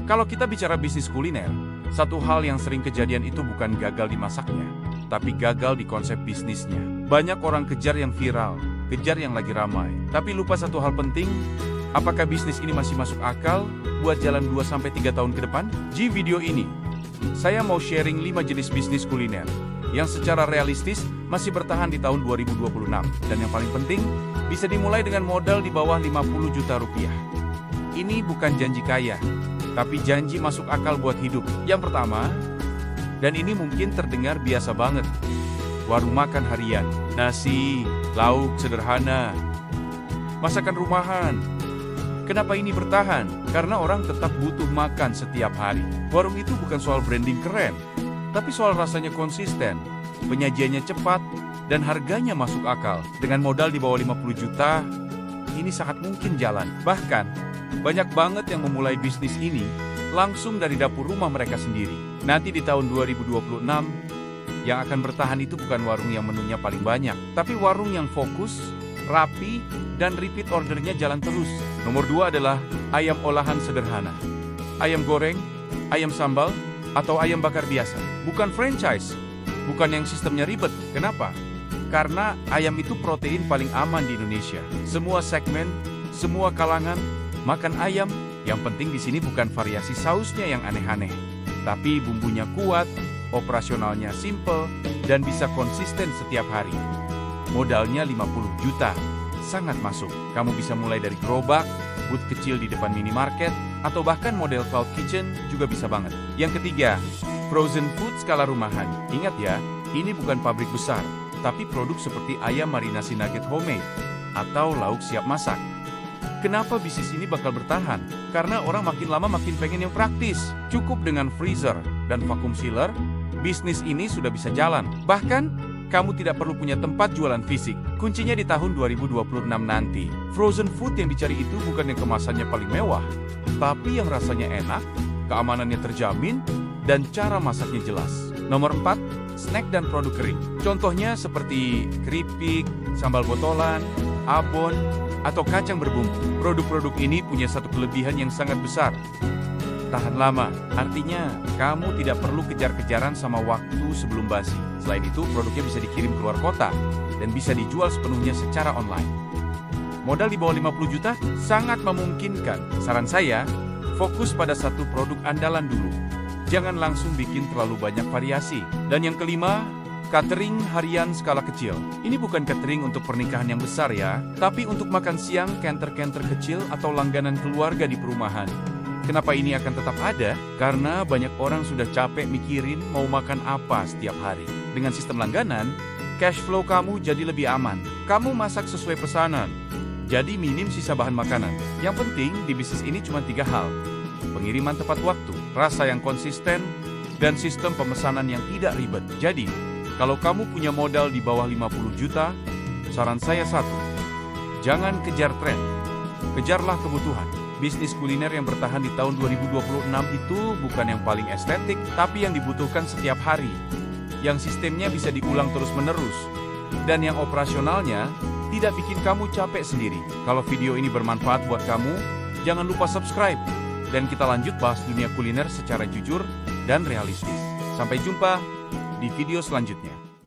Kalau kita bicara bisnis kuliner, satu hal yang sering kejadian itu bukan gagal di masaknya, tapi gagal di konsep bisnisnya. Banyak orang kejar yang viral, kejar yang lagi ramai, tapi lupa satu hal penting, apakah bisnis ini masih masuk akal buat jalan 2-3 tahun ke depan? Di video ini, saya mau sharing 5 jenis bisnis kuliner yang secara realistis masih bertahan di tahun 2026. Dan yang paling penting, bisa dimulai dengan modal di bawah 50 juta rupiah. Ini bukan janji kaya, tapi janji masuk akal buat hidup. Yang pertama, dan ini mungkin terdengar biasa banget, warung makan harian. Nasi, lauk sederhana, masakan rumahan. Kenapa ini bertahan? Karena orang tetap butuh makan setiap hari. Warung itu bukan soal branding keren, tapi soal rasanya konsisten, penyajiannya cepat, dan harganya masuk akal. Dengan modal di bawah 50 juta, ini sangat mungkin jalan. Bahkan, banyak banget yang memulai bisnis ini langsung dari dapur rumah mereka sendiri. Nanti di tahun 2026, yang akan bertahan itu bukan warung yang menunya paling banyak, tapi warung yang fokus, rapi, dan repeat ordernya jalan terus. Nomor 2 adalah ayam olahan sederhana. Ayam goreng, ayam sambal, atau ayam bakar biasa. Bukan franchise, bukan yang sistemnya ribet. Kenapa? Karena ayam itu protein paling aman di Indonesia. Semua segmen, semua kalangan, makan ayam. Yang penting di sini bukan variasi sausnya yang aneh-aneh, tapi bumbunya kuat, operasionalnya simple, dan bisa konsisten setiap hari. Modalnya 50 juta, sangat masuk. Kamu bisa mulai dari gerobak, booth kecil di depan minimarket, atau bahkan model cloud kitchen juga bisa banget. Yang ketiga, frozen food skala rumahan. Ingat ya, ini bukan pabrik besar, tapi produk seperti ayam marinasi nugget homemade, atau lauk siap masak. Kenapa bisnis ini bakal bertahan? Karena orang makin lama makin pengen yang praktis. Cukup dengan freezer dan vacuum sealer, bisnis ini sudah bisa jalan. Bahkan, kamu tidak perlu punya tempat jualan fisik. Kuncinya di tahun 2026 nanti. Frozen food yang dicari itu bukan yang kemasannya paling mewah, tapi yang rasanya enak, keamanannya terjamin, dan cara masaknya jelas. Nomor 4, snack dan produk kering. Contohnya seperti keripik, sambal botolan, abon, atau kacang berbumbu. Produk-produk ini punya satu kelebihan yang sangat besar. Tahan lama, artinya kamu tidak perlu kejar-kejaran sama waktu sebelum basi. Selain itu, produknya bisa dikirim keluar kota dan bisa dijual sepenuhnya secara online. Modal di bawah 50 juta sangat memungkinkan. Saran saya, fokus pada satu produk andalan dulu. Jangan langsung bikin terlalu banyak variasi. Dan yang kelima, catering harian skala kecil. Ini bukan catering untuk pernikahan yang besar ya, tapi untuk makan siang, canter-canter kecil atau langganan keluarga di perumahan. Kenapa ini akan tetap ada? Karena banyak orang sudah capek mikirin mau makan apa setiap hari. Dengan sistem langganan, cash flow kamu jadi lebih aman. Kamu masak sesuai pesanan, jadi minim sisa bahan makanan. Yang penting di bisnis ini cuma 3 hal. Pengiriman tepat waktu, rasa yang konsisten, dan sistem pemesanan yang tidak ribet. Jadi, kalau kamu punya modal di bawah 50 juta, saran saya satu, jangan kejar tren, kejarlah kebutuhan. Bisnis kuliner yang bertahan di tahun 2026 itu bukan yang paling estetik, tapi yang dibutuhkan setiap hari. Yang sistemnya bisa diulang terus-menerus, dan yang operasionalnya tidak bikin kamu capek sendiri. Kalau video ini bermanfaat buat kamu, jangan lupa subscribe. Dan kita lanjut bahas dunia kuliner secara jujur dan realistis. Sampai jumpa di video selanjutnya.